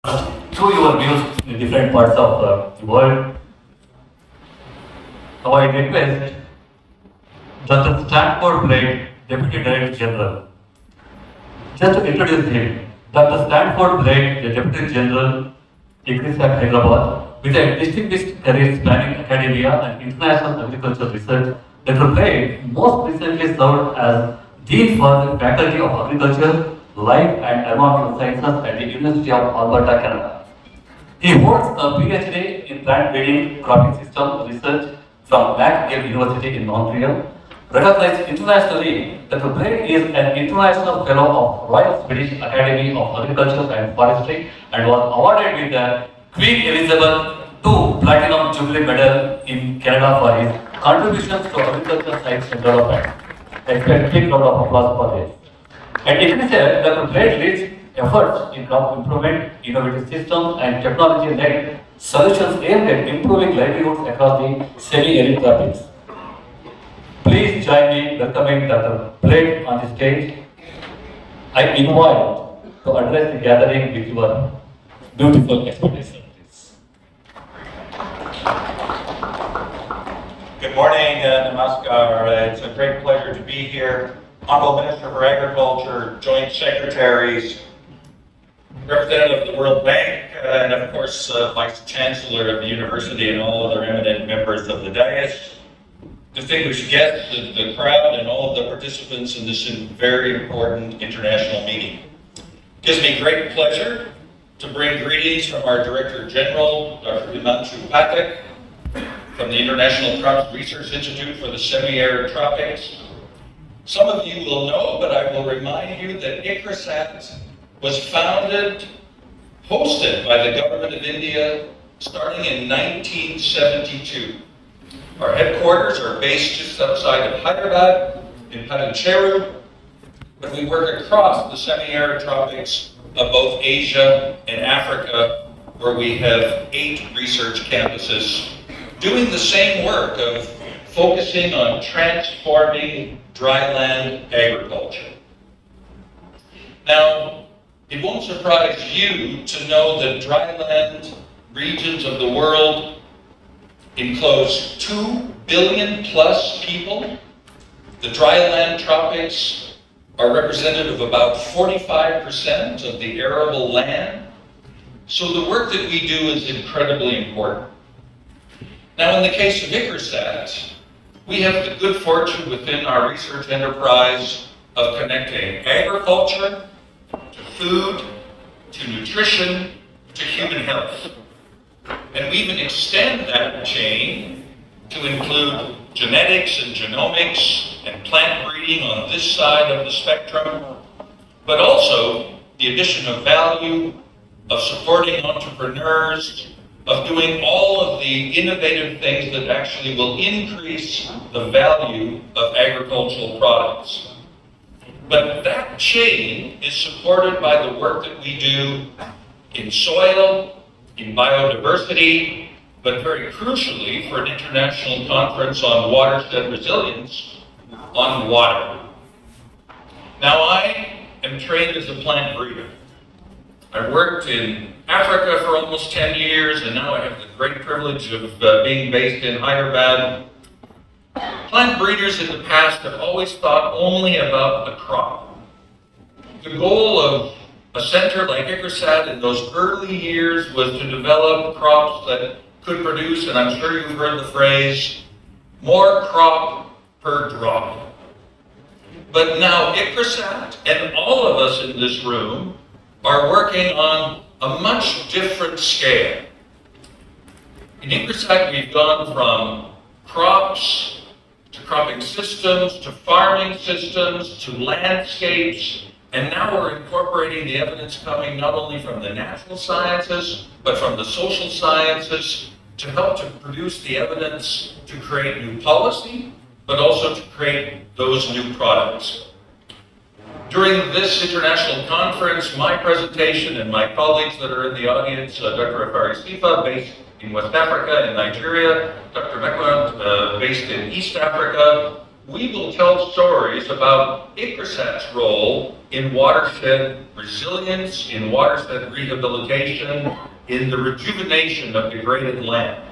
through your views in different parts of the world. Now I request Dr. Stanford Blake, Deputy Director General. Just to introduce him, Dr. Stanford Blake, the Deputy General, ICRISAC Hyderabad, with a distinguished career spanning academia and international agricultural research. Dr. Blake most recently served as Dean for the Faculty of Agriculture, Life and Environmental Sciences at the University of Alberta, Canada. He holds a PhD in plant breeding cropping system research from McGill University in Montreal. Recognized internationally, Dr. Blake is an international fellow of Royal Swedish Academy of Agriculture and Forestry and was awarded with the Queen Elizabeth II Platinum Jubilee Medal in Canada for his contributions to agricultural science and development. I expect a big round of applause for this. At ICRISAC, Dr. Blake leads efforts in crop improvement, innovative systems, and technology-led solutions aimed at improving livelihoods across the semi-arid tropics. Please join me in welcoming Dr. Blake on the stage. I invite to address the gathering with your beautiful explanation. Good morning, Namaskar. It's a great pleasure to be here. Honorable Minister for Agriculture, Joint Secretaries, Representative of the World Bank, and of course, Vice Chancellor of the University and all other eminent members of the dais, distinguished guests of the crowd, and all of the participants in this very important international meeting. It gives me great pleasure to bring greetings from our Director General, Dr. Himanshu Pathak, from the International Crops Research Institute for the Semi-Arid Tropics. Some of you will know, but I will remind you that ICRISAC was founded, hosted by the Government of India starting in 1972. Our headquarters are based just outside of Hyderabad in Patancheru, but we work across the semi-arid tropics of both Asia and Africa, where we have 8 research campuses doing the same work of focusing on transforming dryland agriculture. Now, it won't surprise you to know that dryland regions of the world enclose 2 billion plus people. The dryland tropics are representative of about 45% of the arable land. So the work that we do is incredibly important. Now, in the case of ICRISAC, we have the good fortune within our research enterprise of connecting agriculture to food, to nutrition, to human health. And we even extend that chain to include genetics and genomics and plant breeding on this side of the spectrum, but also the addition of value, of supporting entrepreneurs, of doing all of the innovative things that actually will increase the value of agricultural products. But that chain is supported by the work that we do in soil, in biodiversity, but very crucially for an international conference on watershed resilience, on water. Now, I am trained as a plant breeder. I worked in Africa for almost 10 years, and now I have the great privilege of being based in Hyderabad. Plant breeders in the past have always thought only about the crop. The goal of a center like ICRISAC in those early years was to develop crops that could produce, and I'm sure you've heard the phrase, more crop per drop. But now ICRISAC and all of us in this room are working on a much different scale. In ICRISAC, we've gone from crops to cropping systems to farming systems to landscapes, and now we're incorporating the evidence coming not only from the natural sciences, but from the social sciences to help to produce the evidence to create new policy, but also to create those new products. During this international conference, my presentation and my colleagues that are in the audience, Dr. Afari Sifa, based in West Africa and Nigeria, Dr. Mekwan, based in East Africa, we will tell stories about ICRISAT's role in watershed resilience, in watershed rehabilitation, in the rejuvenation of degraded land.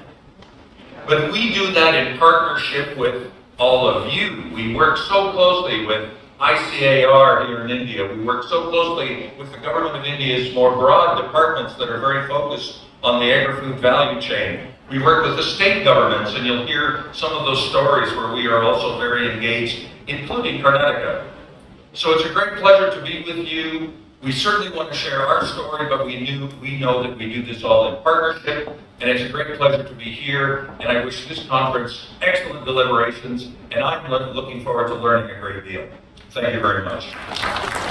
But we do that in partnership with all of you. We work so closely with ICAR here in India. We work so closely with the government of India's more broad departments that are very focused on the agri-food value chain. We work with the state governments, and you'll hear some of those stories where we are also very engaged, including Karnataka. So it's a great pleasure to be with you. We certainly want to share our story, but we know that we do this all in partnership, and it's a great pleasure to be here, and I wish this conference excellent deliberations, and I'm looking forward to learning a great deal. Thank you very much.